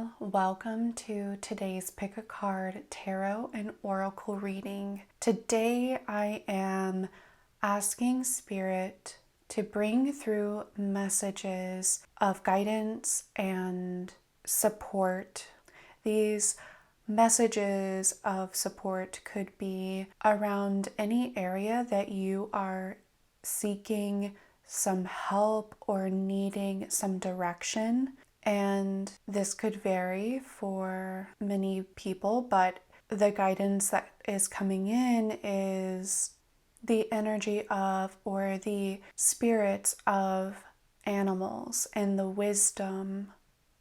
Pile. Welcome to today's Pick a Card Tarot and Oracle reading. Today I am asking Spirit to bring through messages of guidance and support. These messages of support could be around any area that you are seeking some help or needing some direction. And this could vary for many people, but the guidance that is coming in is the energy of, or the spirits of animals and the wisdom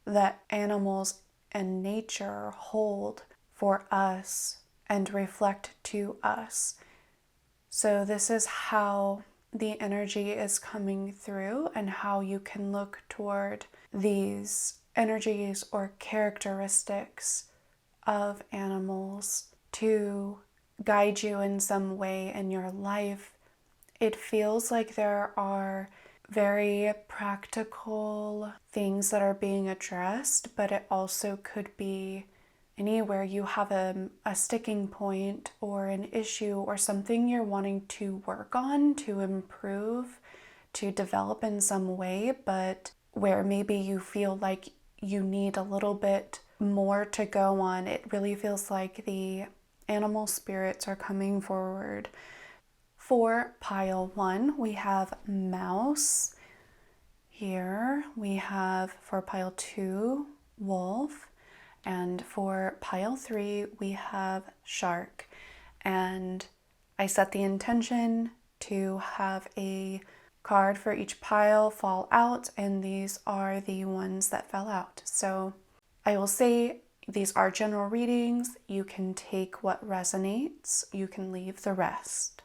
that animals and nature hold for us and reflect to us. So this is how the energy is coming through and how you can look toward these energies or characteristics of animals to guide you in some way in your life. It feels like there are very practical things that are being addressed, but it also could be anywhere you have a sticking point or an issue or something you're wanting to work on, to improve, to develop in some way, but where maybe you feel like you need a little bit more to go on. It really feels like the animal spirits are coming forward. For pile 1, we have mouse. Here we have, for pile 2, wolf. And for pile 3, we have shark. And I set the intention to have a card for each pile fall out, and these are the ones that fell out. So I will say these are general readings. You can take what resonates, you can leave the rest,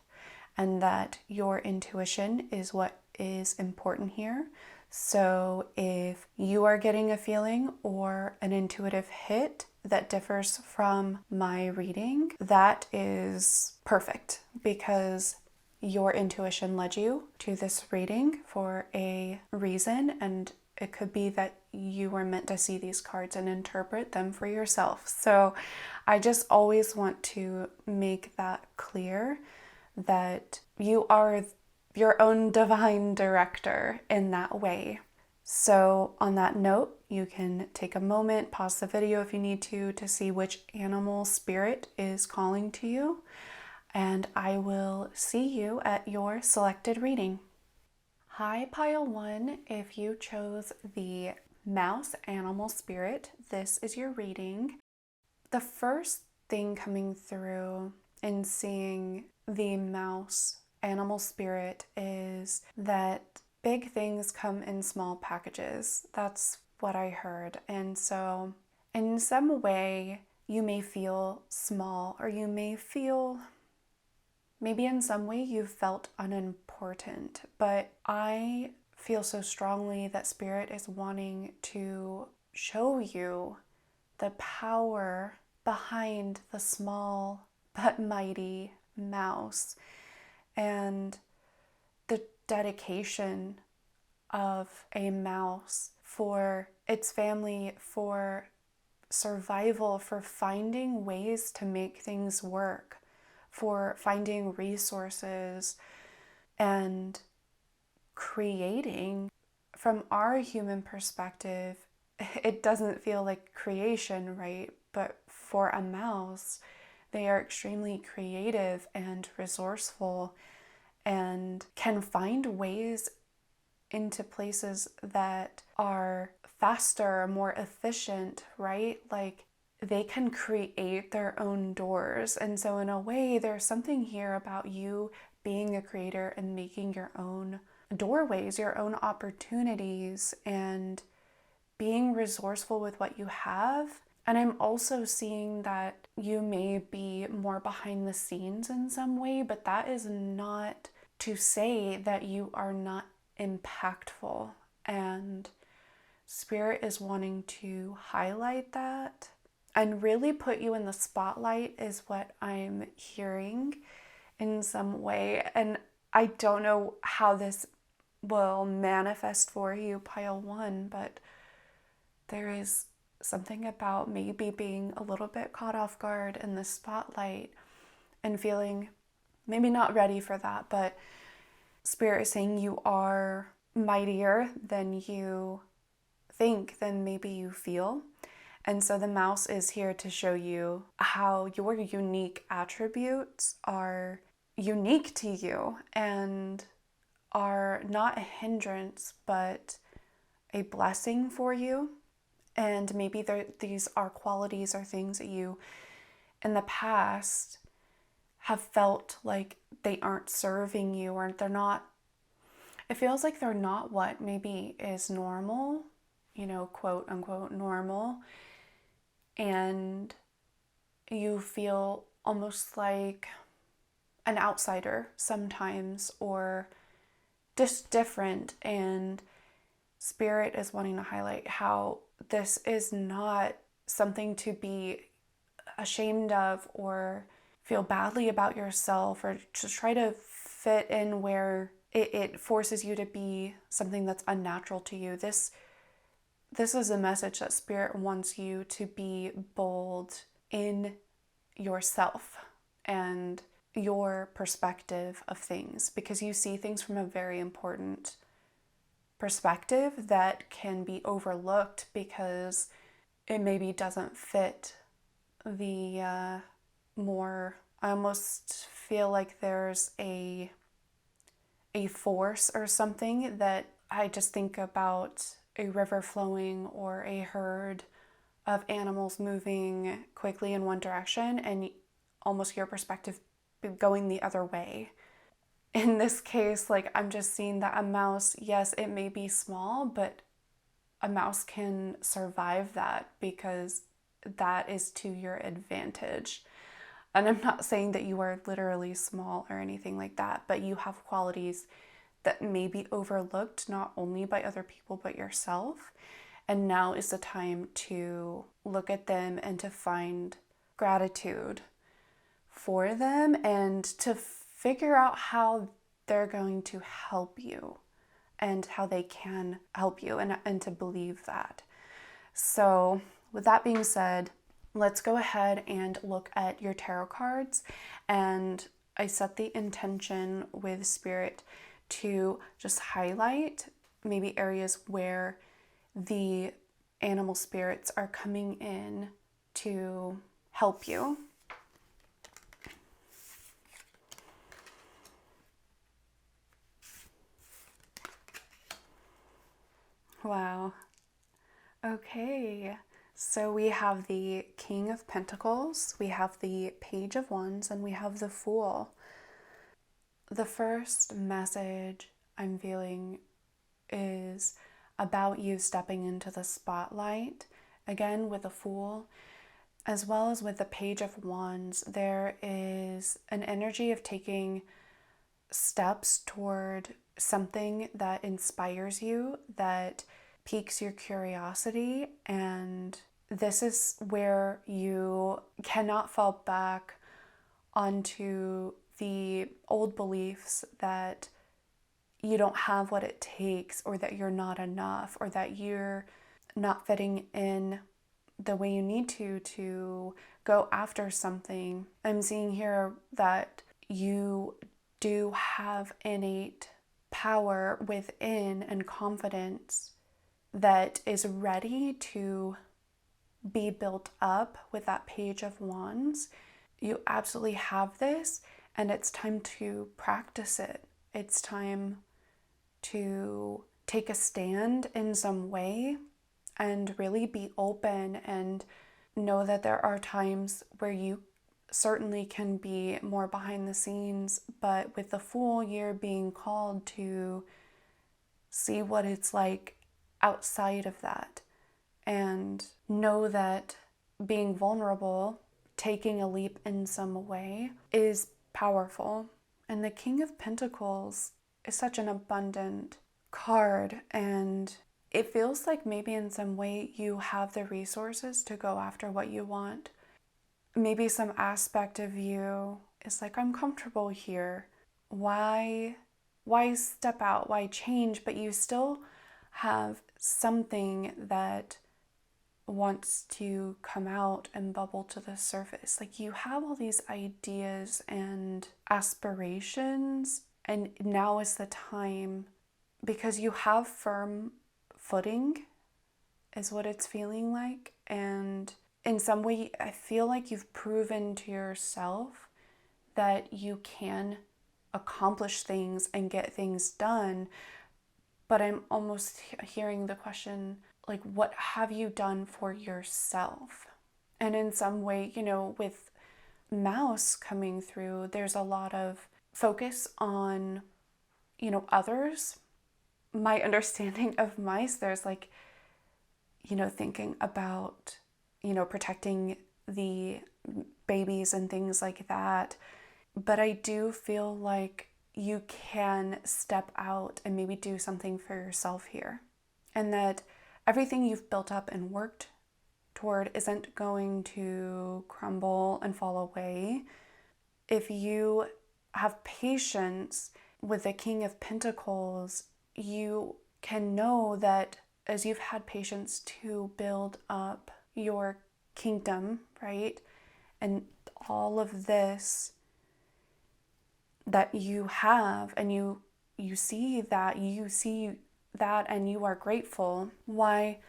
and that your intuition is what is important here. So if you are getting a feeling or an intuitive hit that differs from my reading, that is perfect, because your intuition led you to this reading for a reason, and it could be that you were meant to see these cards and interpret them for yourself. So I just always want to make that clear, that you are your own divine director in that way. So on that note, you can take a moment, pause the video if you need to see which animal spirit is calling to you, and I will see you at your selected reading. Hi pile 1, if you chose the mouse animal spirit, this is your reading. The first thing coming through in seeing the mouse animal spirit is that big things come in small packages. That's what I heard. And so in some way you may feel small, or you may feel, maybe in some way you've felt unimportant, but I feel so strongly that Spirit is wanting to show you the power behind the small but mighty mouse, and the dedication of a mouse for its family, for survival, for finding ways to make things work, for finding resources and creating. From our human perspective, it doesn't feel like creation, right? But for a mouse, they are extremely creative and resourceful and can find ways into places that are faster, more efficient, right? Like they can create their own doors. And so in a way, there's something here about you being a creator and making your own doorways, your own opportunities, and being resourceful with what you have. And I'm also seeing that you may be more behind the scenes in some way, but that is not to say that you are not impactful. And Spirit is wanting to highlight that and really put you in the spotlight, is what I'm hearing in some way. And I don't know how this will manifest for you, pile 1, but there is something about maybe being a little bit caught off guard in the spotlight and feeling maybe not ready for that, but Spirit is saying you are mightier than you think, than maybe you feel. And so the mouse is here to show you how your unique attributes are unique to you and are not a hindrance, but a blessing for you. And maybe these are qualities or things that you in the past have felt like they aren't serving you, or they're not, it feels like they're not what maybe is normal, quote unquote normal. And you feel almost like an outsider sometimes, or just different. And Spirit is wanting to highlight how this is not something to be ashamed of or feel badly about yourself, or to try to fit in where it forces you to be something that's unnatural to you. This is a message that Spirit wants you to be bold in yourself and your perspective of things, because you see things from a very important perspective that can be overlooked because it maybe doesn't fit the more, I almost feel like there's a force or something that I just think about a river flowing or a herd of animals moving quickly in one direction and almost your perspective going the other way. In this case, like, I'm just seeing that a mouse, yes, it may be small, but a mouse can survive that because that is to your advantage. And I'm not saying that you are literally small or anything like that, but you have qualities that may be overlooked not only by other people but yourself. And now is the time to look at them and to find gratitude for them and to figure out how they're going to help you and how they can help you, and to believe that. So with that being said, let's go ahead and look at your tarot cards. And I set the intention with Spirit to just highlight maybe areas where the animal spirits are coming in to help you. Wow. Okay. So we have the King of Pentacles, we have the Page of Wands, and we have the Fool. The first message I'm feeling is about you stepping into the spotlight. Again, with the Fool, as well as with the Page of Wands, there is an energy of taking steps toward something that inspires you, that piques your curiosity, and this is where you cannot fall back onto the old beliefs that you don't have what it takes, or that you're not enough, or that you're not fitting in the way you need to go after something. I'm seeing here that you do have innate power within and confidence that is ready to be built up with that Page of Wands. You absolutely have this, and it's time to practice it. It's time to take a stand in some way and really be open, and know that there are times where you certainly can be more behind the scenes, but with the Fool, you're being called to see what it's like outside of that, and know that being vulnerable, taking a leap in some way, is powerful. And the King of Pentacles is such an abundant card, and it feels like maybe in some way you have the resources to go after what you want. Maybe some aspect of you is like, I'm comfortable here. Why step out? Why change? But you still have something that wants to come out and bubble to the surface. Like, you have all these ideas and aspirations, and now is the time, because you have firm footing, is what it's feeling like. And in some way, I feel like you've proven to yourself that you can accomplish things and get things done. But I'm almost hearing the question, like, what have you done for yourself? And in some way, with Mouse coming through, there's a lot of focus on, others. My understanding of mice, there's like, thinking about, protecting the babies and things like that. But I do feel like you can step out and maybe do something for yourself here. And that everything you've built up and worked toward isn't going to crumble and fall away. If you have patience with the King of Pentacles, you can know that as you've had patience to build up your kingdom, right? And all of this that you have, and you see that and you are grateful. Why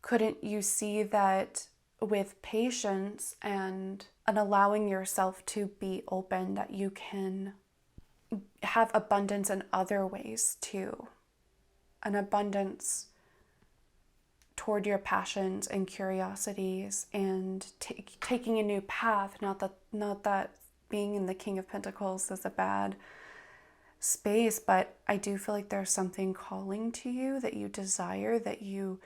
couldn't you see that with patience and allowing yourself to be open, that you can have abundance in other ways too? An abundance toward your passions and curiosities, and taking a new path. Not that being in the King of Pentacles is a bad space, but I do feel like there's something calling to you that you desire, that you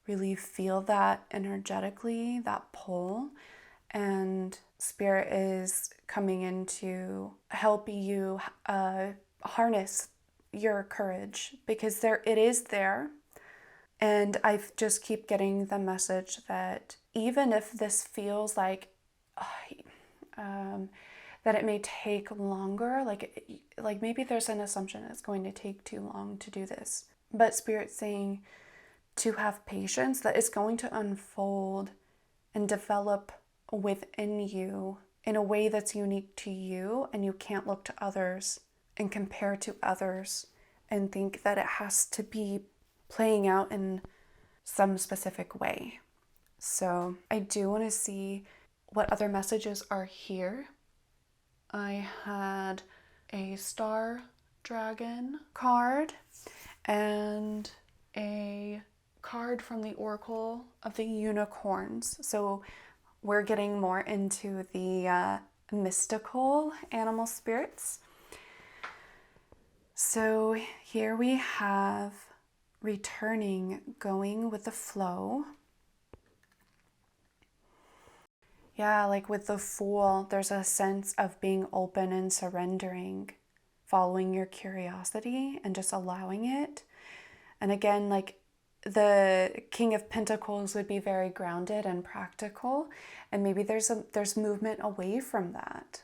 really feel that energetically, that pull. And Spirit is coming in to help you harness your courage, because it is there. And I just keep getting the message that even if this feels like that it may take longer, like maybe there's an assumption it's going to take too long to do this, but Spirit's saying to have patience, that it's going to unfold and develop within you in a way that's unique to you, and you can't look to others and compare to others and think that it has to be playing out in some specific way. So I do want to see what other messages are here. I had a Star Dragon card and a card from the Oracle of the Unicorns. So we're getting more into the mystical animal spirits. So here we have returning, going with the flow. Yeah, like with the Fool, there's a sense of being open and surrendering, following your curiosity and just allowing it. And again, like the King of Pentacles would be very grounded and practical, and maybe there's movement away from that.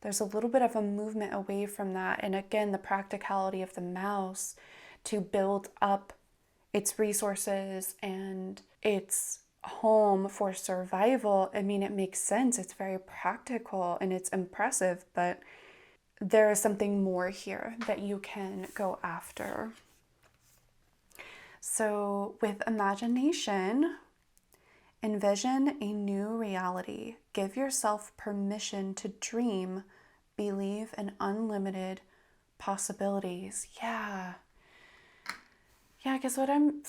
There's a little bit of a movement away from that. And again, the practicality of the Mouse to build up its resources and its home for survival. I mean, it makes sense. It's very practical and it's impressive, but there is something more here that you can go after. So with imagination, envision a new reality. Give yourself permission to dream, believe in unlimited possibilities. Yeah, because what I'm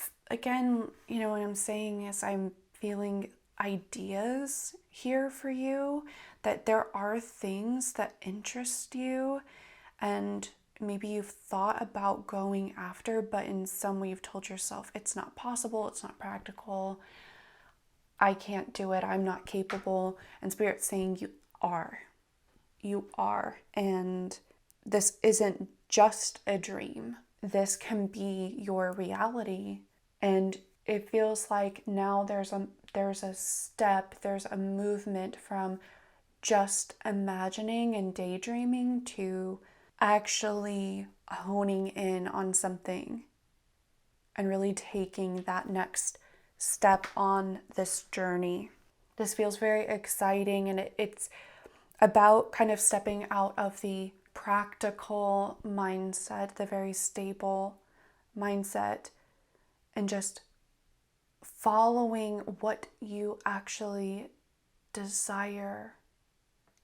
saying is I'm feeling ideas here for you, that there are things that interest you and maybe you've thought about going after, but in some way you've told yourself it's not possible, it's not practical, I can't do it, I'm not capable. And Spirit's saying you are, and this isn't just a dream. This can be your reality. And it feels like now there's a step, there's a movement from just imagining and daydreaming to actually honing in on something and really taking that next step on this journey. This feels very exciting, and it's about kind of stepping out of the practical mindset, the very stable mindset, and just following what you actually desire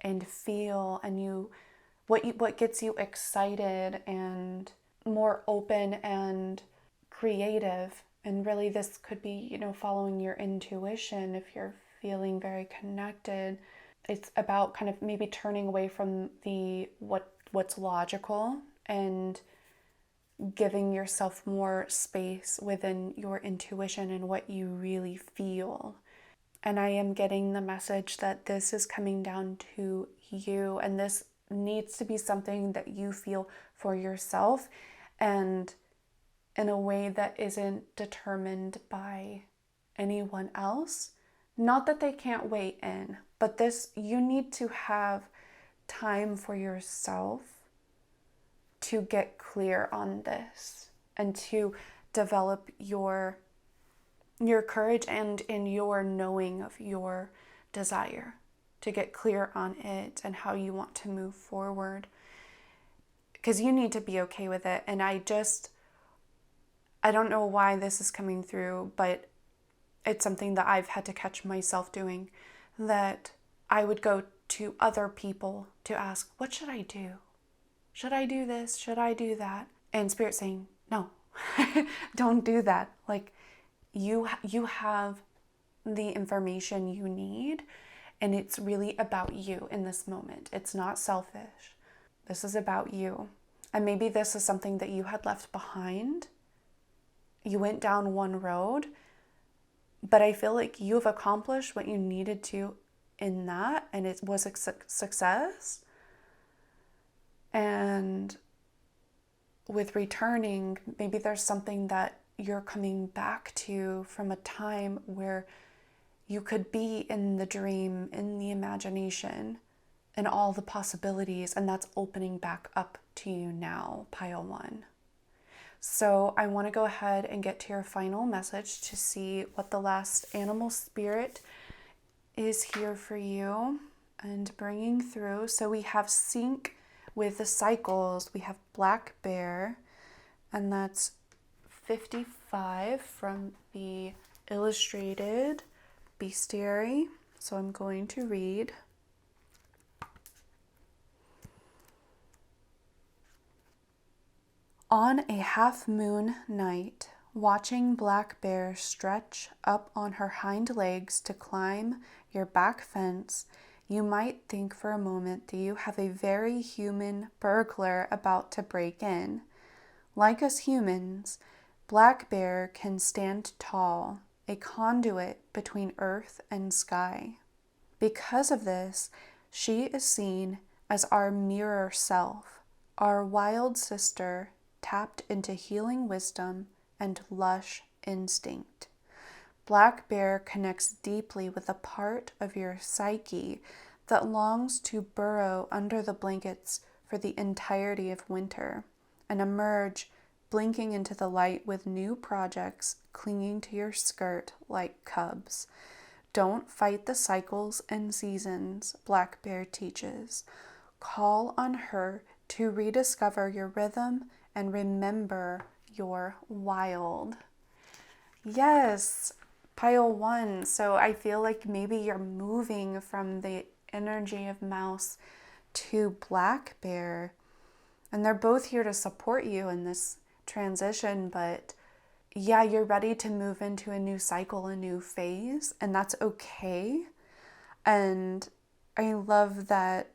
and feel, and what gets you excited and more open and creative. And really, this could be, following your intuition if you're feeling very connected. It's about kind of maybe turning away from the what's logical and giving yourself more space within your intuition and what you really feel. And I am getting the message that this is coming down to you, and this needs to be something that you feel for yourself, and in a way that isn't determined by anyone else. Not that they can't weigh in, but this, you need to have time for yourself to get clear on this and to develop your courage and in your knowing of your desire, to get clear on it and how you want to move forward, because you need to be okay with it. And I don't know why this is coming through, but it's something that I've had to catch myself doing, that I would go to other people to ask, what should I do? Should I do this? Should I do that? And Spirit saying, no, don't do that. Like, you have the information you need, and it's really about you in this moment. It's not selfish. This is about you. And maybe this is something that you had left behind. You went down one road, but I feel like you've accomplished what you needed to in that, and it was a success. And with returning, maybe there's something that you're coming back to from a time where you could be in the dream, in the imagination, and all the possibilities, and that's opening back up to you now, pile 1. So I want to go ahead and get to your final message to see what the last animal spirit is here for you and bringing through. So we have sync with the cycles. We have black bear, and that's 55 from the illustrated bestiary. So I'm going to read. On a half-moon night, watching black bear stretch up on her hind legs to climb your back fence, you might think for a moment that you have a very human burglar about to break in. Like us humans, black bear can stand tall, a conduit between earth and sky. Because of this, she is seen as our mirror self, our wild sister tapped into healing wisdom and lush instinct. Black bear connects deeply with a part of your psyche that longs to burrow under the blankets for the entirety of winter and emerge blinking into the light with new projects clinging to your skirt like cubs. Don't fight the cycles and seasons, Black Bear teaches. Call on her to rediscover your rhythm and remember your wild. Yes, pile 1. So I feel like maybe you're moving from the energy of mouse to black bear, and they're both here to support you in this transition. But yeah, you're ready to move into a new cycle, a new phase, and that's okay. And I love that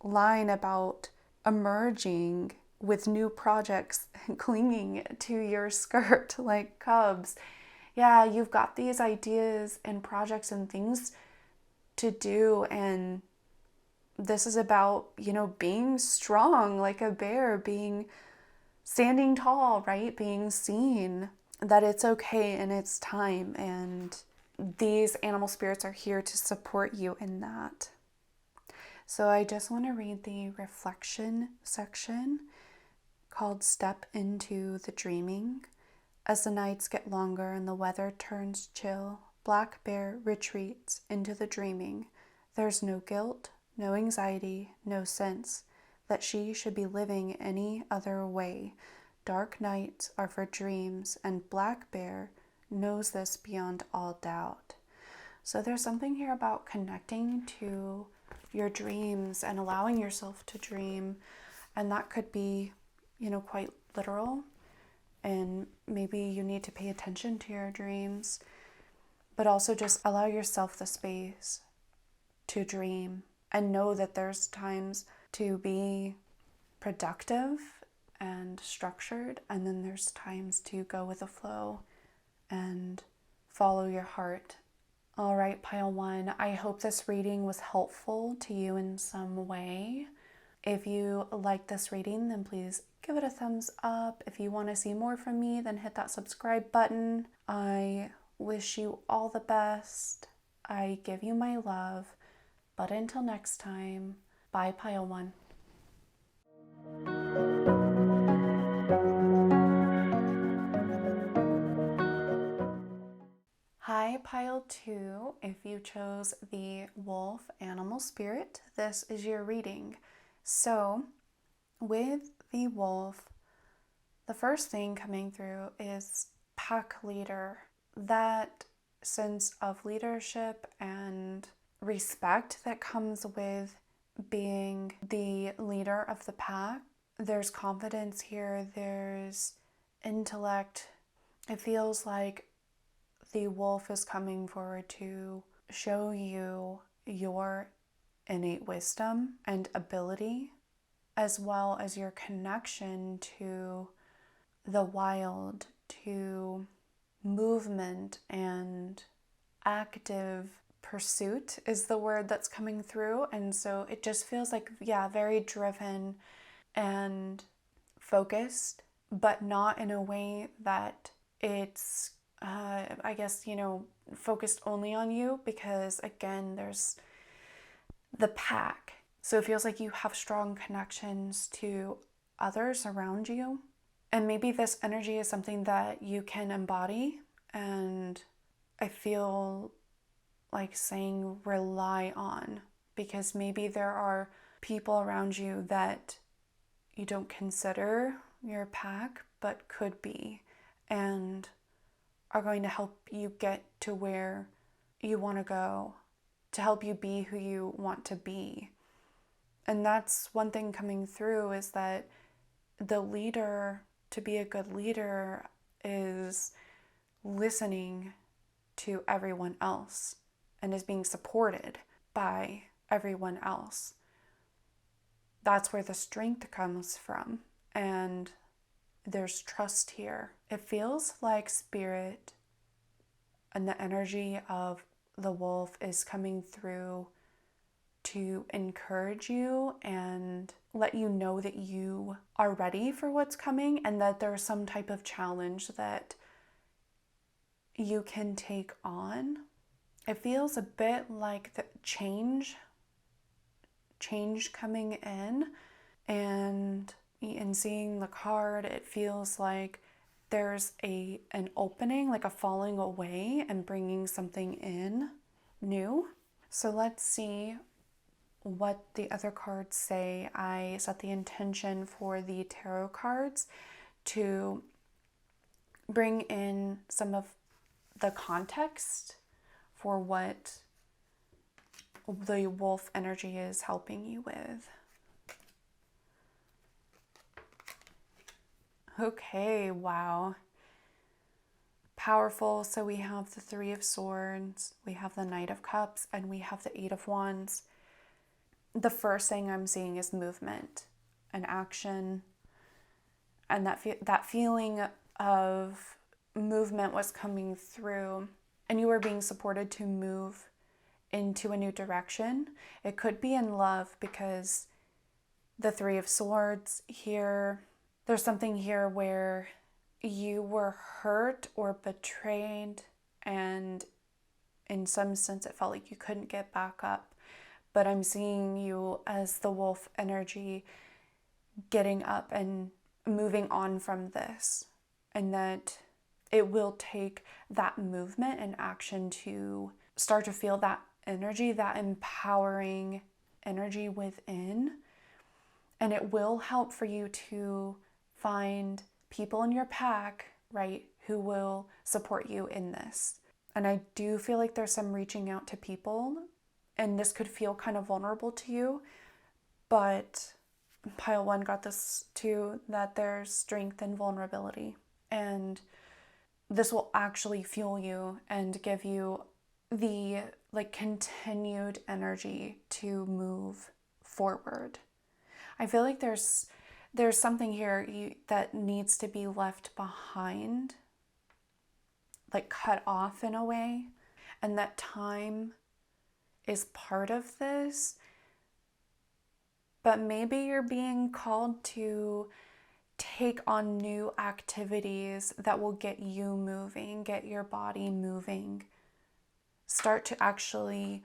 line about emerging with new projects clinging to your skirt like cubs. Yeah, you've got these ideas and projects and things to do, and this is about, being strong like a bear, standing tall, right? Being seen, that it's okay and it's time, and these animal spirits are here to support you in that. So I just want to read the reflection section called Step into the Dreaming. As the nights get longer and the weather turns chill, Black Bear retreats into the dreaming. There's no guilt, no anxiety, no sense that she should be living any other way. Dark nights are for dreams, and Black Bear knows this beyond all doubt. So there's something here about connecting to your dreams and allowing yourself to dream. And that could be, quite literal. And maybe you need to pay attention to your dreams, but also just allow yourself the space to dream and know that there's times to be productive and structured, and then there's times to go with the flow and follow your heart. All right, pile one, I hope this reading was helpful to you in some way. If you like this reading, then please give it a thumbs up. If you want to see more from me, then hit that subscribe button. I wish you all the best. I give you my love. But until next time, bye, pile one. Hi, pile two. If you chose the wolf animal spirit, this is your reading. So, with the wolf, the first thing coming through is pack leader. That sense of leadership and respect that comes with being the leader of the pack. There's confidence here, there's intellect. It feels like the wolf is coming forward to show you your innate wisdom and ability, as well as your connection to the wild, to movement and active pursuit is the word that's coming through. And so it just feels like, very driven and focused, but not in a way that it's, focused only on you, because again, there's the pack. So it feels like you have strong connections to others around you. And maybe this energy is something that you can embody. And I feel like saying rely on, because maybe there are people around you that you don't consider your pack, but could be, and are going to help you get to where you want to go, to help you be who you want to be. And that's one thing coming through, is that the leader, to be a good leader, is listening to everyone else and is being supported by everyone else. That's where the strength comes from. And there's trust here. It feels like spirit and the energy of the wolf is coming through to encourage you and let you know that you are ready for what's coming, and that there's some type of challenge that you can take on. It feels a bit like the change coming in, and in seeing the card, it feels like there's an opening, like a falling away and bringing something in new. So let's see what the other cards say. I set the intention for the tarot cards to bring in some of the context for what the wolf energy is helping you with. Okay, wow. Powerful. So we have the Three of Swords, we have the Knight of Cups, and we have the Eight of Wands. The first thing I'm seeing is movement and action, and that feeling of movement was coming through, and you were being supported to move into a new direction. It could be in love, because the Three of Swords here, there's something here where you were hurt or betrayed, and in some sense it felt like you couldn't get back up. But I'm seeing you as the wolf energy getting up and moving on from this, and that it will take that movement and action to start to feel that energy, that empowering energy within. And it will help for you to find people in your pack, right, who will support you in this. And I do feel like there's some reaching out to people, and this could feel kind of vulnerable to you, but pile one got this too, that there's strength in vulnerability. And this will actually fuel you and give you the continued energy to move forward. I feel like there's something here that needs to be left behind, like cut off in a way, and that time is part of this. But maybe you're being called to take on new activities that will get you moving, get your body moving. Start to actually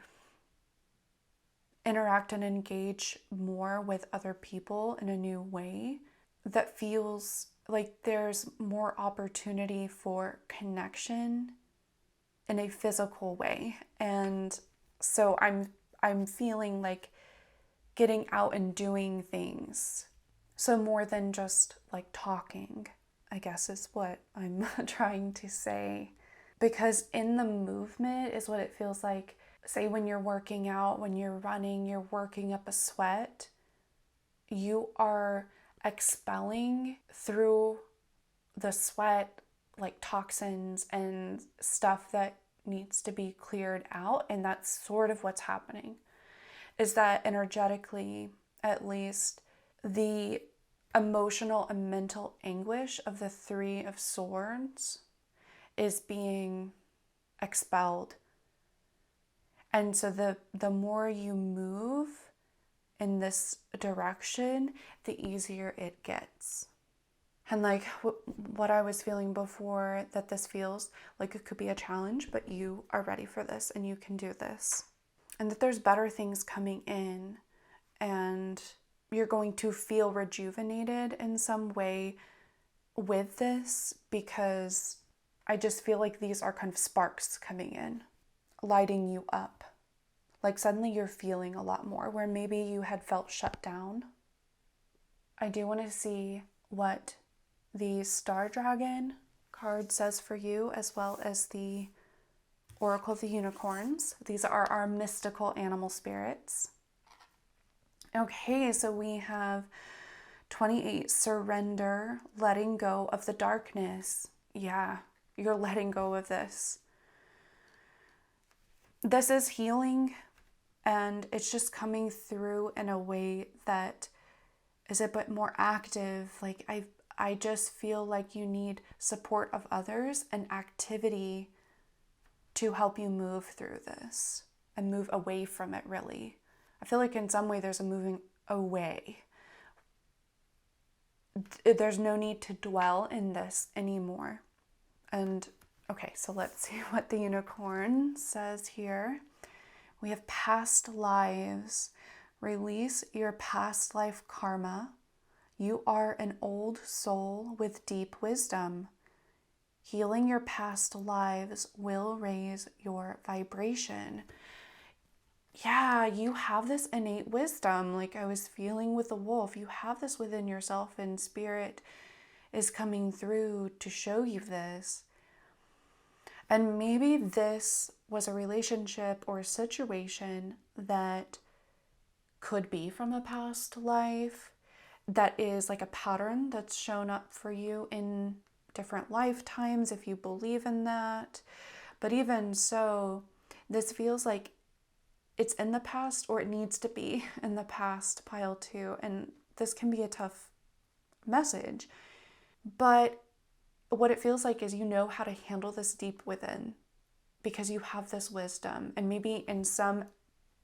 interact and engage more with other people in a new way that feels like there's more opportunity for connection in a physical way. And so I'm feeling like getting out and doing things. So more than just like talking, I guess is what I'm trying to say. Because in the movement is what it feels like. Say when you're working out, when you're running, you're working up a sweat, you are expelling through the sweat like toxins and stuff that needs to be cleared out. And that's sort of what's happening, is that energetically, at least, the emotional and mental anguish of the Three of Swords is being expelled. And so the more you move in this direction, the easier it gets. And like what I was feeling before, that this feels like it could be a challenge, but you are ready for this and you can do this. And that there's better things coming in, and you're going to feel rejuvenated in some way with this, because I just feel like these are kind of sparks coming in, lighting you up. Like suddenly you're feeling a lot more where maybe you had felt shut down. I do want to see what the Star Dragon card says for you, as well as the Oracle of the Unicorns. These are our mystical animal spirits. Okay, so we have 28, surrender, letting go of the darkness. Yeah, you're letting go of this. This is healing, and it's just coming through in a way that is a bit more active. Like I just feel like you need support of others and activity to help you move through this and move away from it, really. I feel like in some way there's a moving away. There's no need to dwell in this anymore. And okay, so let's see what the unicorn says here. We have past lives. Release your past life karma. You are an old soul with deep wisdom. Healing your past lives will raise your vibration. Yeah, you have this innate wisdom, like I was feeling with the wolf. You have this within yourself, and spirit is coming through to show you this. And maybe this was a relationship or a situation that could be from a past life, that is like a pattern that's shown up for you in different lifetimes, if you believe in that. But even so, this feels like it's in the past, or it needs to be in the past, pile two. And this can be a tough message. But what it feels like is you know how to handle this deep within, because you have this wisdom. And maybe in some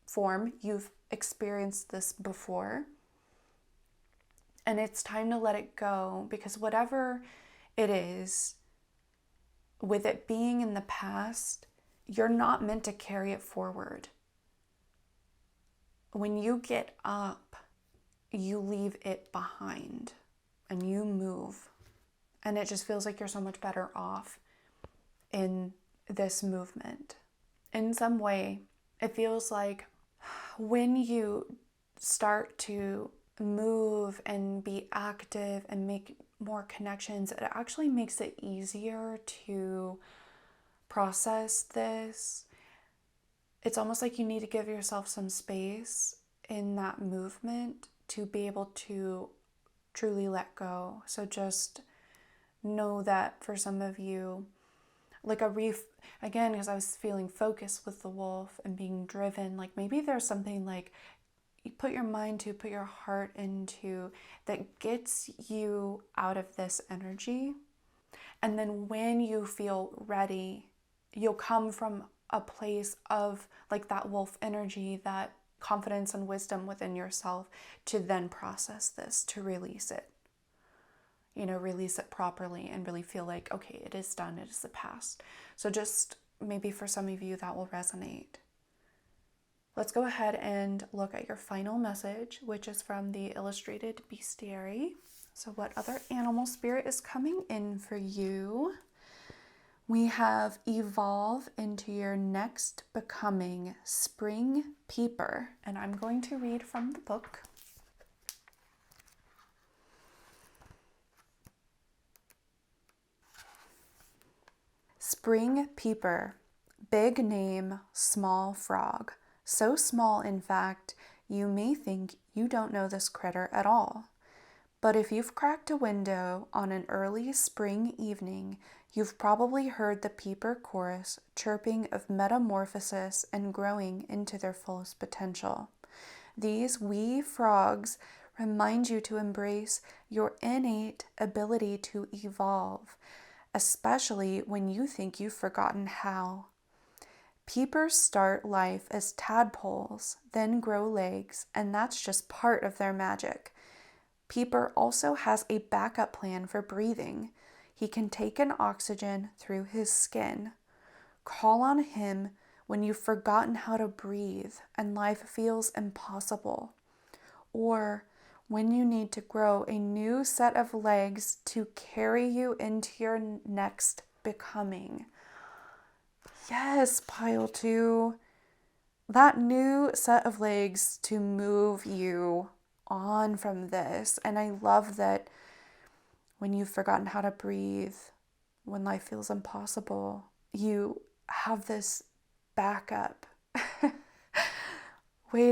form you've experienced this before. And it's time to let it go, because whatever it is, with it being in the past, you're not meant to carry it forward. When you get up, you leave it behind and you move. And it just feels like you're so much better off in this movement. In some way, it feels like when you start to move and be active and make more connections, it actually makes it easier to process this. It's almost like you need to give yourself some space in that movement to be able to truly let go. So just know that for some of you, like again, because I was feeling focused with the wolf and being driven, like maybe there's something like you put your mind to, put your heart into, that gets you out of this energy. And then when you feel ready, you'll come from a place of like that wolf energy, that confidence and wisdom within yourself to then process this, to release it. Release it properly and really feel like, okay, it is done, it is the past. So just maybe for some of you that will resonate. Let's go ahead and look at your final message, which is from the Illustrated Bestiary. So what other animal spirit is coming in for you? We have evolve into your next becoming, spring peeper. And I'm going to read from the book. Spring peeper, big name, small frog. So small, in fact, you may think you don't know this critter at all. But if you've cracked a window on an early spring evening, you've probably heard the peeper chorus chirping of metamorphosis and growing into their fullest potential. These wee frogs remind you to embrace your innate ability to evolve, especially when you think you've forgotten how. Peepers start life as tadpoles, then grow legs, and that's just part of their magic. Peeper also has a backup plan for breathing. He can take in oxygen through his skin. Call on him when you've forgotten how to breathe and life feels impossible, or when you need to grow a new set of legs to carry you into your next becoming. Yes, pile 2. That new set of legs to move you on from this. And I love that when you've forgotten how to breathe, when life feels impossible, you have this backup way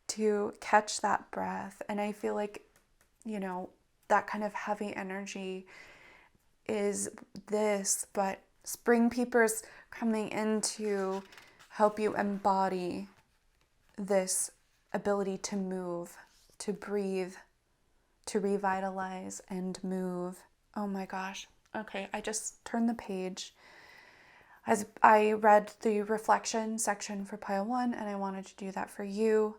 to catch that breath. And I feel like, that kind of heavy energy is this, but spring peepers coming in to help you embody this ability to move, to breathe, to revitalize and move. Oh my gosh. Okay, I just turned the page as I read the reflection section for pile 1, and I wanted to do that for you.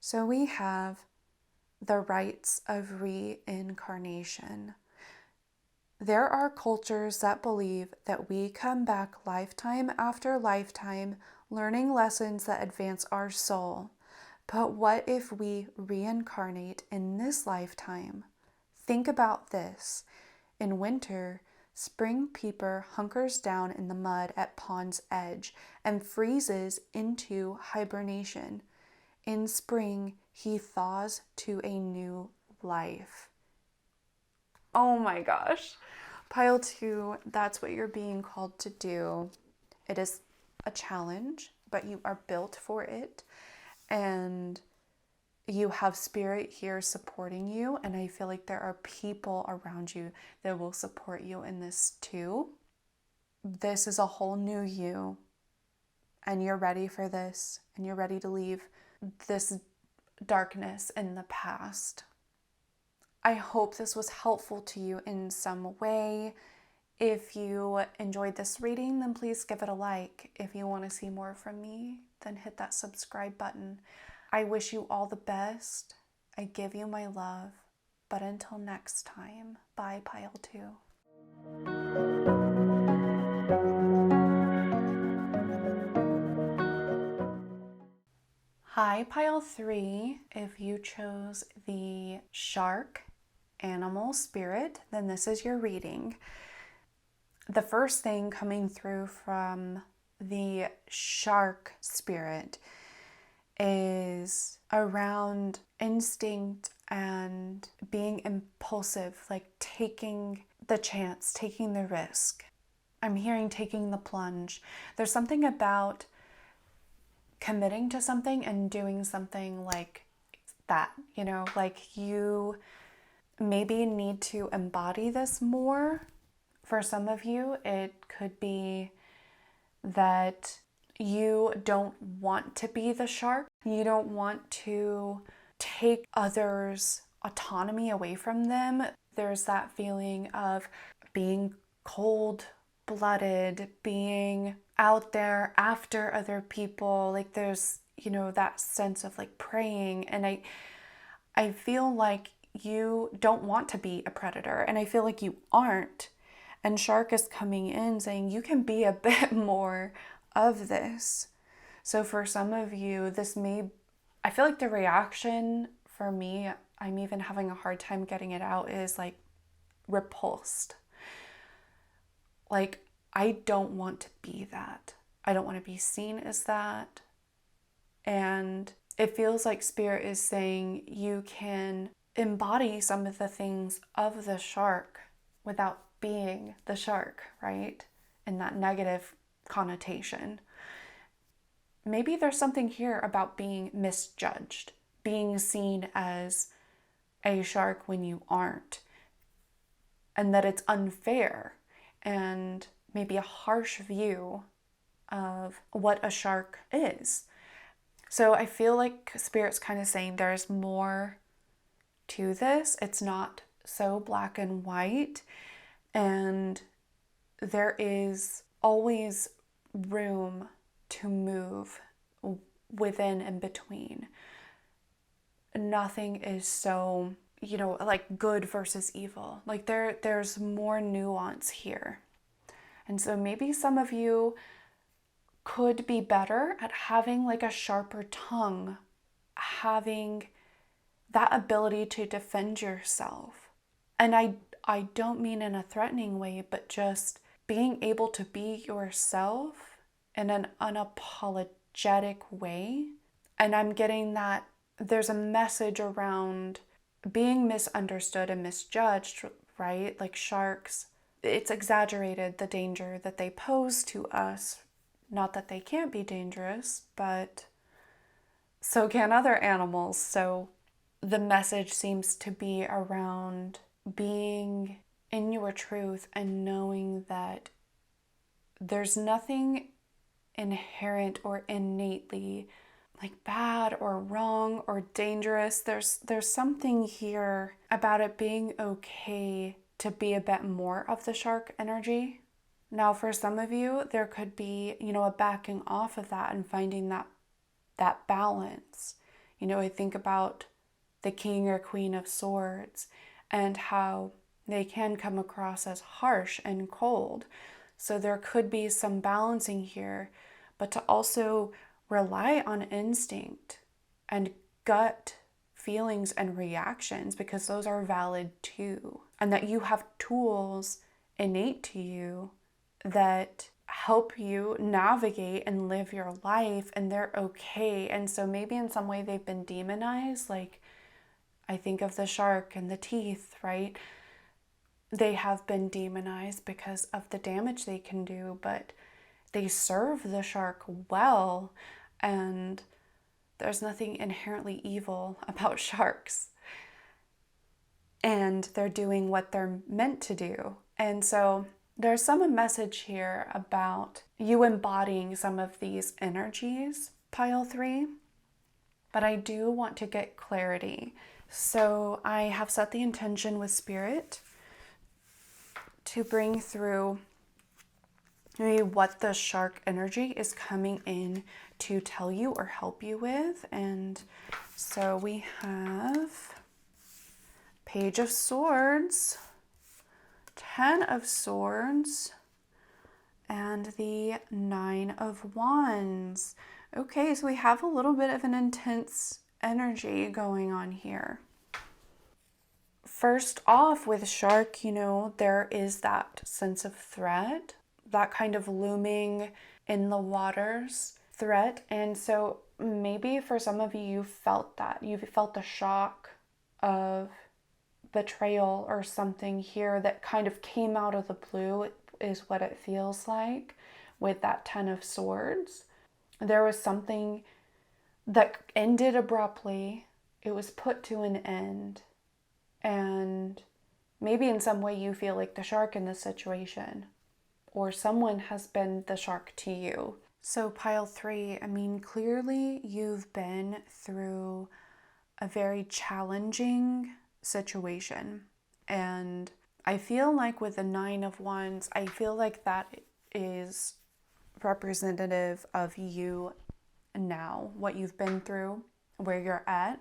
So we have the rites of reincarnation. There are cultures that believe that we come back lifetime after lifetime, learning lessons that advance our soul. But what if we reincarnate in this lifetime? Think about this. In winter, spring peeper hunkers down in the mud at pond's edge and freezes into hibernation. In spring, he thaws to a new life. Oh my gosh. Pile 2, that's what you're being called to do. It is a challenge, but you are built for it. And you have spirit here supporting you. And I feel like there are people around you that will support you in this too. This is a whole new you. And you're ready for this. And you're ready to leave this darkness in the past. I hope this was helpful to you in some way. If you enjoyed this reading, then please give it a like. If you want to see more from me, then hit that subscribe button. I wish you all the best. I give you my love. But until next time, bye, pile 2. Hi, pile 3. If you chose the shark animal spirit, then this is your reading. the first thing coming through from the shark spirit is around instinct and being impulsive, like taking the chance, taking the risk. I'm hearing taking the plunge. There's something about committing to something and doing something like that, like you maybe need to embody this more. For some of you, it could be that you don't want to be the shark. You don't want to take others' autonomy away from them. There's that feeling of being cold-blooded, being out there after other people. Like there's, that sense of like preying. And I feel like you don't want to be a predator. And I feel like you aren't. And Shark is coming in saying you can be a bit more of this. So for some of you, I feel like the reaction for me, I'm even having a hard time getting it out, is like repulsed. Like, I don't want to be that. I don't want to be seen as that. And it feels like Spirit is saying you can embody some of the things of the shark without being the shark, right? In that negative connotation. Maybe there's something here about being misjudged, being seen as a shark when you aren't, and that it's unfair and maybe a harsh view of what a shark is. So I feel like Spirit's kind of saying there's more to this. It's not so black and white. And there is always room to move within and between. Nothing is so, like good versus evil. Like there's more nuance here. And so maybe some of you could be better at having like a sharper tongue, having that ability to defend yourself. And I don't mean in a threatening way, but just being able to be yourself in an unapologetic way. And I'm getting that there's a message around being misunderstood and misjudged, right? Like sharks, it's exaggerated the danger that they pose to us. Not that they can't be dangerous, but so can other animals. So the message seems to be around being in your truth and knowing that there's nothing inherent or innately like bad or wrong or dangerous. There's something here about it being okay to be a bit more of the shark energy. Now, for some of you, there could be, a backing off of that and finding that balance. I think about the King or Queen of Swords and how they can come across as harsh and cold. So there could be some balancing here, but to also rely on instinct and gut feelings and reactions, because those are valid too. And that you have tools innate to you that help you navigate and live your life, and they're okay. And so maybe in some way they've been demonized, like I think of the shark and the teeth, right? They have been demonized because of the damage they can do, but they serve the shark well, and there's nothing inherently evil about sharks. And they're doing what they're meant to do. And so there's some message here about you embodying some of these energies, pile 3, but I do want to get clarity. So I have set the intention with Spirit to bring through maybe what the shark energy is coming in to tell you or help you with. And so we have Page of Swords, 10 of Swords, and the 9 of Wands. Okay, so we have a little bit of an intense energy going on here. First off, with shark, there is that sense of threat, that kind of looming in the waters threat. And so maybe for some of you, you felt that. You felt the shock of betrayal or something here that kind of came out of the blue, is what it feels like with that Ten of Swords. There was something that ended abruptly. It was put to an end. And maybe in some way you feel like the shark in this situation, or someone has been the shark to you. So pile 3, clearly you've been through a very challenging situation. And I feel like with the 9 of Wands, I feel like that is representative of you now, what you've been through, where you're at.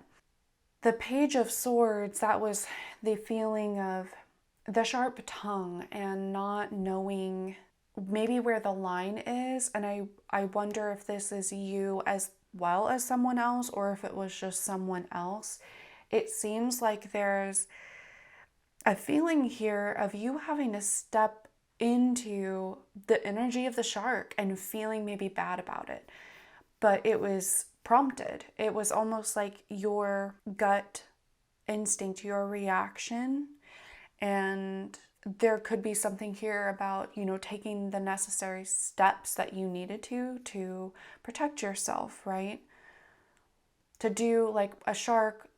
The Page of Swords, that was the feeling of the sharp tongue and not knowing maybe where the line is. And I wonder if this is you as well as someone else, or if it was just someone else. It seems like there's a feeling here of you having to step into the energy of the shark and feeling maybe bad about it. But it was prompted. It was almost like your gut instinct, your reaction. And there could be something here about, taking the necessary steps that you needed to protect yourself, right? To do like a shark,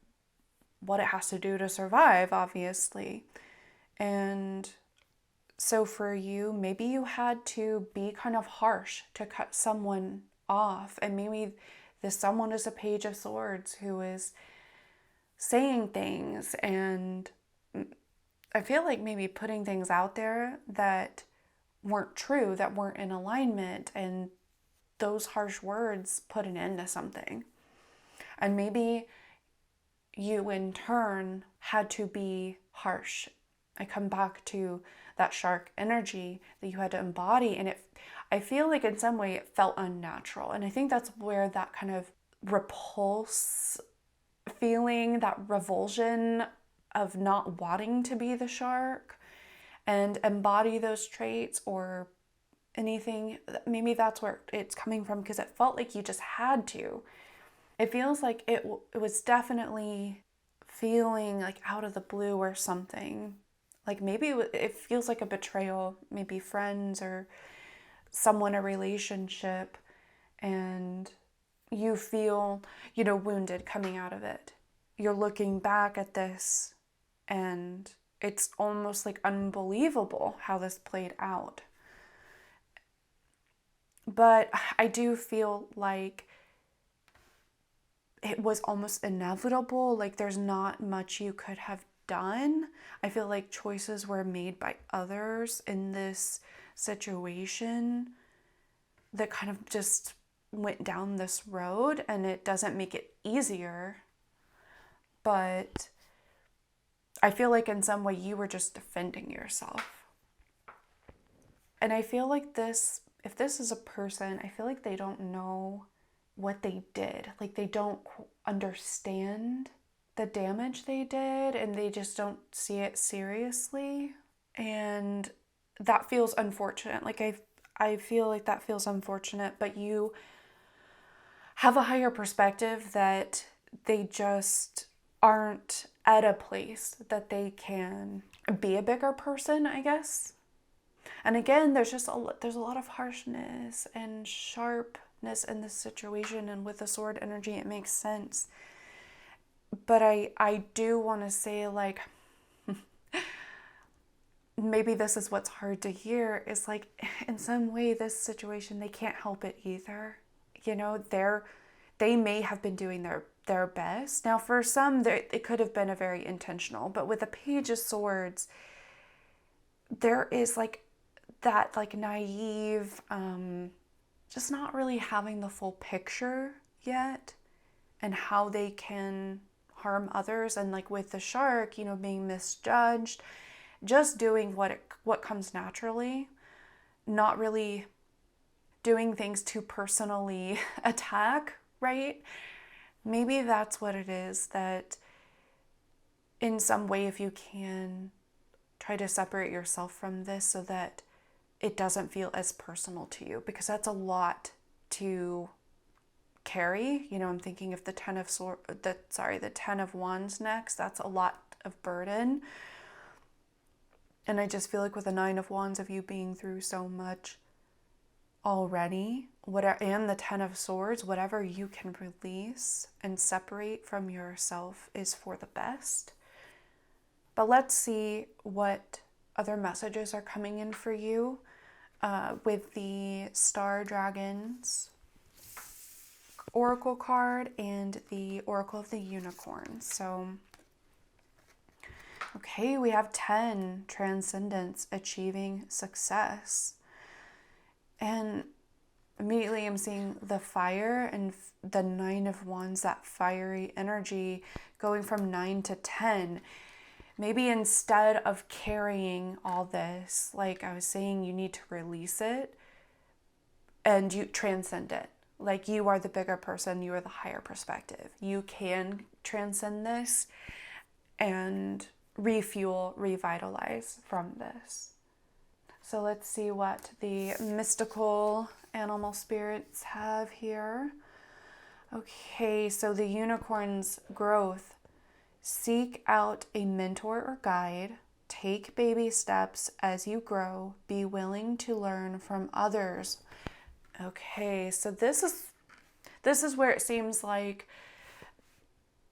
what it has to do to survive, obviously. And so for you, maybe you had to be kind of harsh to cut someone off. And maybe this someone is a Page of Swords who is saying things, and I feel like maybe putting things out there that weren't true, that weren't in alignment, and those harsh words put an end to something. And maybe you in turn had to be harsh. I come back to that shark energy that you had to embody, and I feel like in some way it felt unnatural. And I think that's where that kind of repulse feeling, that revulsion of not wanting to be the shark and embody those traits or anything, maybe that's where it's coming from, because it felt like you just had to. It feels like it was definitely feeling like out of the blue or something. Like maybe it feels like a betrayal, maybe friends or someone, a relationship, and you feel, wounded coming out of it. You're looking back at this and it's almost like unbelievable how this played out. But I do feel like it was almost inevitable. Like there's not much you could have done. I feel like choices were made by others in this situation that kind of just went down this road, and it doesn't make it easier. But I feel like in some way you were just defending yourself. And I feel like if this is a person, I feel like they don't know what they did. Like they don't understand the damage they did, and they just don't see it seriously. And that feels unfortunate. Like I feel like that feels unfortunate, but you have a higher perspective that they just aren't at a place that they can be a bigger person, I guess. And again, there's a lot of harshness and sharpness in this situation, and with the sword energy, it makes sense. But I do want to say, like, maybe this is what's hard to hear, is like, in some way, this situation, they can't help it either. They may have been doing their best. Now, for some, it could have been a very intentional, but with the Page of Swords, there is like that like naive, just not really having the full picture yet, and how they can harm others. And like with the shark, being misjudged, just doing what comes naturally, not really doing things to personally attack, right? Maybe that's what it is, that in some way, if you can, try to separate yourself from this so that it doesn't feel as personal to you, because that's a lot to carry. You know, I'm thinking of the 10 of Wands next. That's a lot of burden. And I just feel like with the 9 of Wands, of you being through so much already, and the 10 of Swords, whatever you can release and separate from yourself is for the best. But let's see what other messages are coming in for you with the Star Dragons Oracle card and the Oracle of the Unicorn. So, okay, we have 10, Transcendence, achieving success. And immediately I'm seeing the fire and the 9 of Wands, that fiery energy going from 9 to 10. Maybe instead of carrying all this, like I was saying, you need to release it and you transcend it. Like, you are the bigger person, you are the higher perspective. You can transcend this and refuel, revitalize from this. So let's see what the mystical animal spirits have here. Okay, so the unicorn's growth. Seek out a mentor or guide. Take baby steps as you grow. Be willing to learn from others. Okay, so this is where it seems like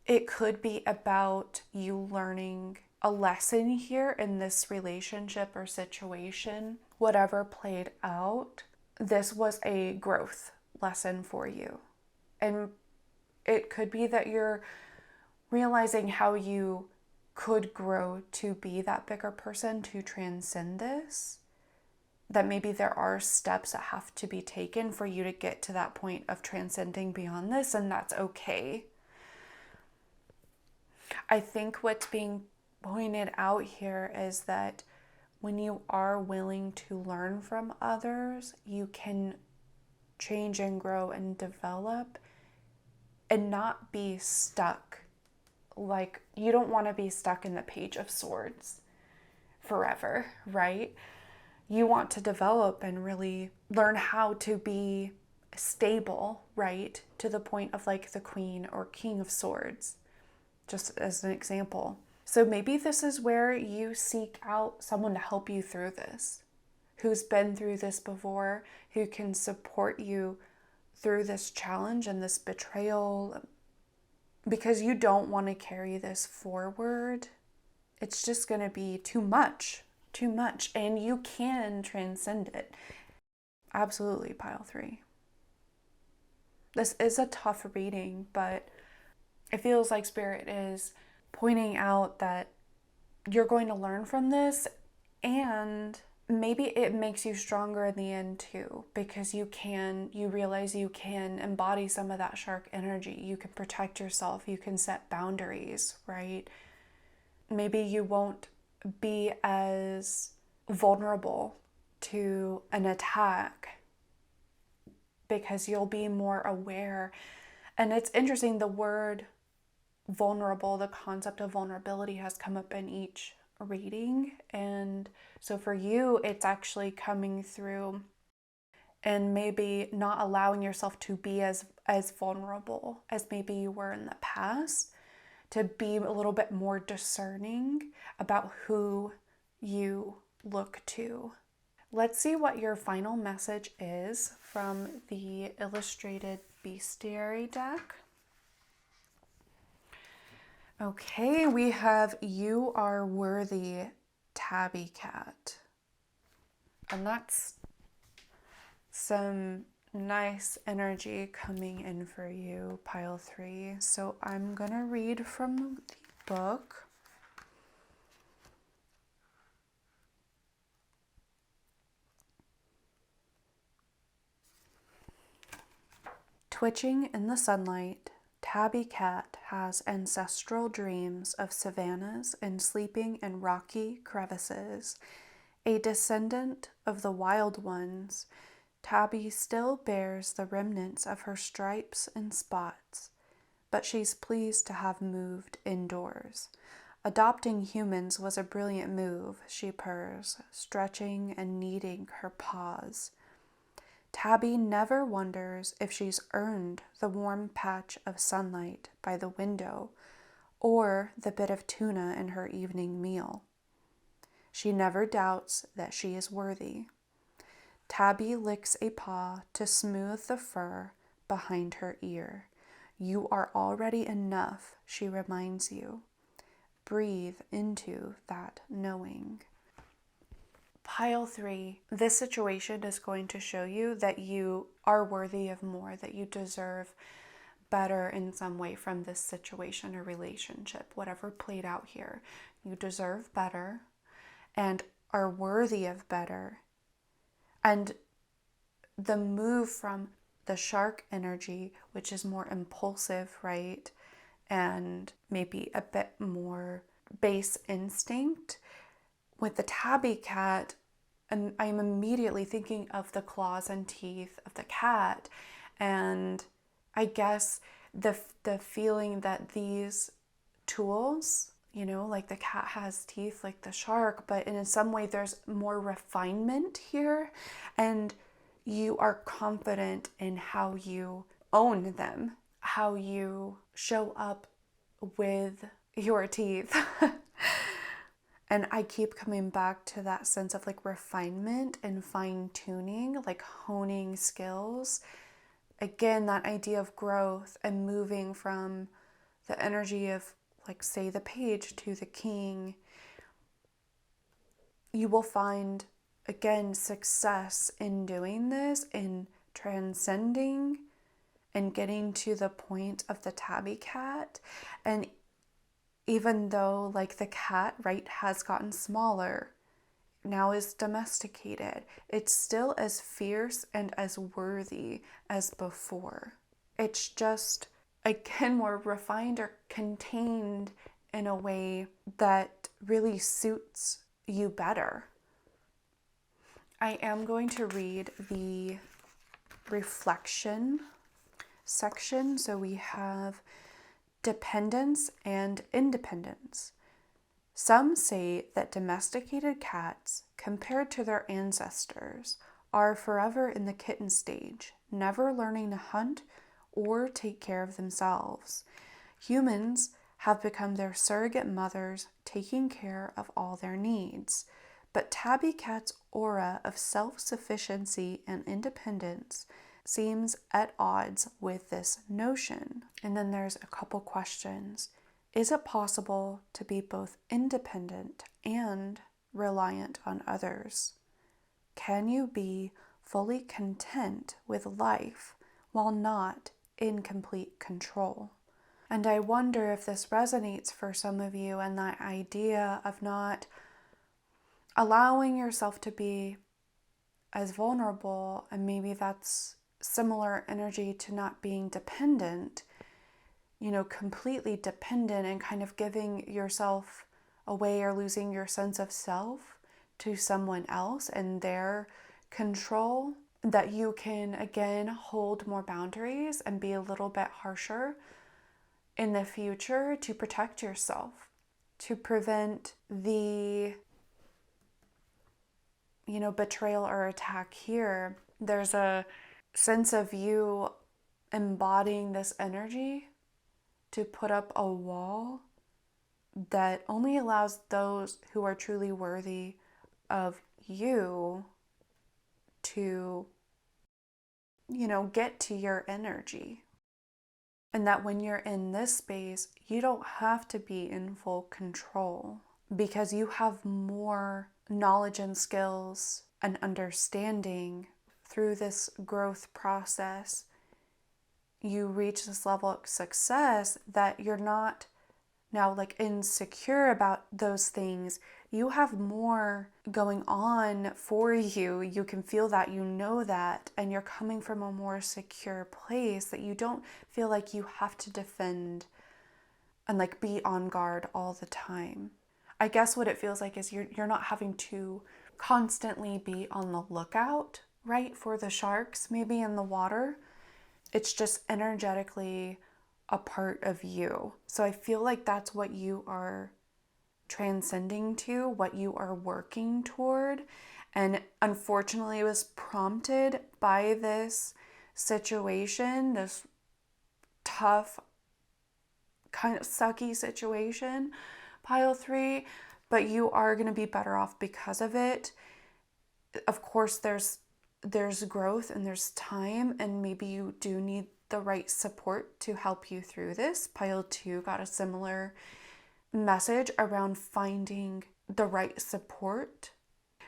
it could be about you learning a lesson here in this relationship or situation. Whatever played out, this was a growth lesson for you. And it could be that you're realizing how you could grow to be that bigger person, to transcend this. That maybe there are steps that have to be taken for you to get to that point of transcending beyond this, and that's okay. I think what's being pointed out here is that when you are willing to learn from others, you can change and grow and develop and not be stuck. Like, you don't want to be stuck in the Page of Swords forever, right? You want to develop and really learn how to be stable, right? To the point of like the Queen or King of Swords, just as an example. So maybe this is where you seek out someone to help you through this, who's been through this before, who can support you through this challenge and this betrayal, because you don't want to carry this forward. It's just going to be too much, and you can transcend it. Absolutely, pile 3. This is a tough reading, but it feels like Spirit is pointing out that you're going to learn from this, and maybe it makes you stronger in the end too, because you realize you can embody some of that shark energy. You can protect yourself, you can set boundaries, right? Maybe you won't be as vulnerable to an attack because you'll be more aware. And it's interesting, the word vulnerable, the concept of vulnerability has come up in each reading. And so for you, it's actually coming through and maybe not allowing yourself to be as vulnerable as maybe you were in the past, to be a little bit more discerning about who you look to. Let's see what your final message is from the Illustrated Bestiary deck. Okay, we have You Are Worthy, Tabby Cat. And that's some nice energy coming in for you, pile 3. So I'm going to read from the book. Twitching in the sunlight, Tabby Cat has ancestral dreams of savannas and sleeping in rocky crevices. A descendant of the wild ones, Tabby still bears the remnants of her stripes and spots, but she's pleased to have moved indoors. Adopting humans was a brilliant move, she purrs, stretching and kneading her paws. Tabby never wonders if she's earned the warm patch of sunlight by the window or the bit of tuna in her evening meal. She never doubts that she is worthy. Tabby licks a paw to smooth the fur behind her ear. You are already enough, she reminds you. Breathe into that knowing. Pile 3. This situation is going to show you that you are worthy of more, that you deserve better in some way from this situation or relationship, whatever played out here. You deserve better and are worthy of better. And the move from the shark energy, which is more impulsive, right? And maybe a bit more base instinct. With the tabby cat, and I'm immediately thinking of the claws and teeth of the cat. And I guess the feeling that these tools, like the cat has teeth like the shark, but in some way there's more refinement here. And you are confident in how you own them, how you show up with your teeth. And I keep coming back to that sense of like refinement and fine tuning, like honing skills. Again, that idea of growth and moving from the energy of, like, say, the page to the king. You will find, again, success in doing this, in transcending and getting to the point of the tabby cat. And even though, like, the cat, right, has gotten smaller, now is domesticated, it's still as fierce and as worthy as before. It's just, again, more refined or contained in a way that really suits you better. I am going to read the reflection section. So we have dependence and independence. Some say that domesticated cats, compared to their ancestors, are forever in the kitten stage, never learning to hunt or take care of themselves. Humans have become their surrogate mothers, taking care of all their needs. But tabby cat's aura of self-sufficiency and independence seems at odds with this notion. And then there's a couple questions. Is it possible to be both independent and reliant on others? Can you be fully content with life while not in complete control? And I wonder if this resonates for some of you, and that idea of not allowing yourself to be as vulnerable, and maybe that's similar energy to not being dependent, completely dependent and kind of giving yourself away or losing your sense of self to someone else and their control, that you can, again, hold more boundaries and be a little bit harsher in the future to protect yourself, to prevent the, betrayal or attack here. There's a sense of you embodying this energy to put up a wall that only allows those who are truly worthy of you to, get to your energy. And that when you're in this space, you don't have to be in full control because you have more knowledge and skills and understanding through this growth process. You reach this level of success that you're not now like insecure about those things. You have more going on for you. You can feel that, that, and you're coming from a more secure place that you don't feel like you have to defend and like be on guard all the time. I guess what it feels like is you're not having to constantly be on the lookout, right, for the sharks maybe in the water. It's just energetically a part of you. So I feel like that's what you are transcending to, what you are working toward. And unfortunately, it was prompted by this situation, this tough, kind of sucky situation, pile 3, but you are going to be better off because of it. Of course, there's growth and there's time, and maybe you do need the right support to help you through this. Pile 2 got a similar message around finding the right support,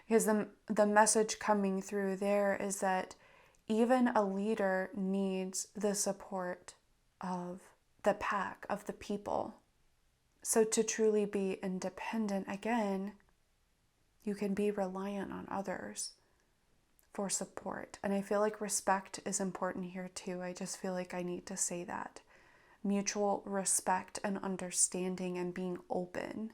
because the message coming through there is that even a leader needs the support of the pack, of the people. So to truly be independent, again, you can be reliant on others for support. And I feel like respect is important here too. I just feel like I need to say that. Mutual respect and understanding and being open,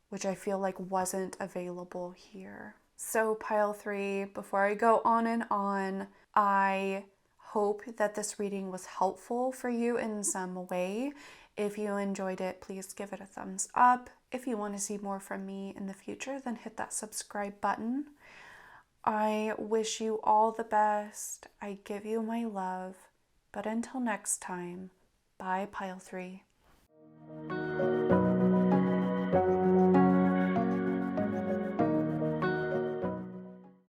which I feel like wasn't available here. So pile 3, before I go on and on, I hope that this reading was helpful for you in some way. If you enjoyed it, please give it a thumbs up. If you want to see more from me in the future, then hit that subscribe button. I wish you all the best. I give you my love. But until next time, bye, pile 3.